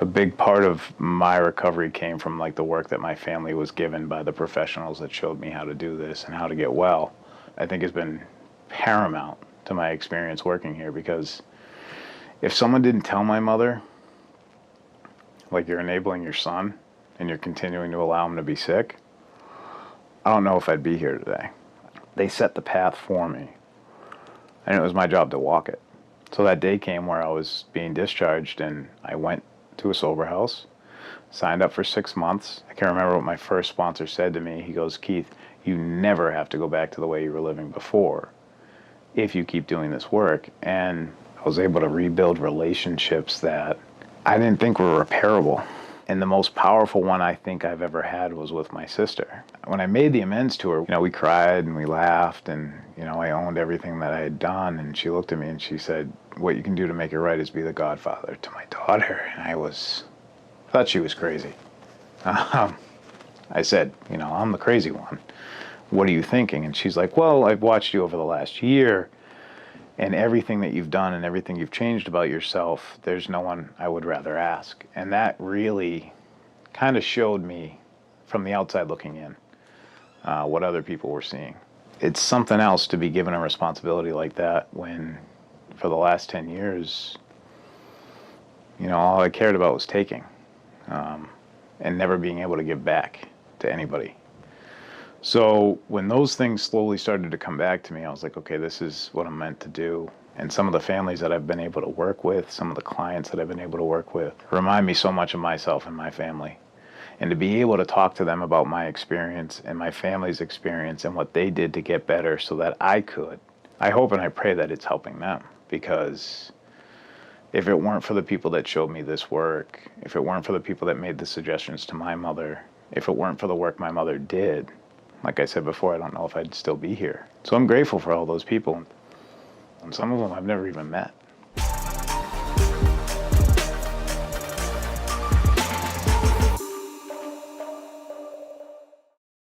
A big part of my recovery came from like the work that my family was given by the professionals that showed me how to do this and how to get well. I think has been paramount to my experience working here, because if someone didn't tell my mother, like, you're enabling your son and you're continuing to allow him to be sick, I don't know if I'd be here today. They set the path for me, and it was my job to walk it. So that day came where I was being discharged, and I went to a sober house, signed up for 6 months. I can't remember what my first sponsor said to me. He goes, "Keith, you never have to go back to the way you were living before if you keep doing this work." And I was able to rebuild relationships that I didn't think were repairable. And the most powerful one I think I've ever had was with my sister. When I made the amends to her, we cried and we laughed, and, I owned everything that I had done. And she looked at me and she said, "What you can do to make it right is be the godfather to my daughter." And I thought she was crazy. I said, "I'm the crazy one. What are you thinking?" And she's like, "Well, I've watched you over the last year, and everything that you've done and everything you've changed about yourself, there's no one I would rather ask." And that really kind of showed me from the outside looking in what other people were seeing. It's something else to be given a responsibility like that when for the last 10 years, all I cared about was taking and never being able to give back to anybody. So when those things slowly started to come back to me, I was like, okay, this is what I'm meant to do. And some of the families that I've been able to work with, some of the clients that I've been able to work with, remind me so much of myself and my family. And to be able to talk to them about my experience and my family's experience and what they did to get better so that I could, I hope and I pray that it's helping them. Because if it weren't for the people that showed me this work, if it weren't for the people that made the suggestions to my mother, if it weren't for the work my mother did, like I said before, I don't know if I'd still be here. So I'm grateful for all those people. And some of them I've never even met.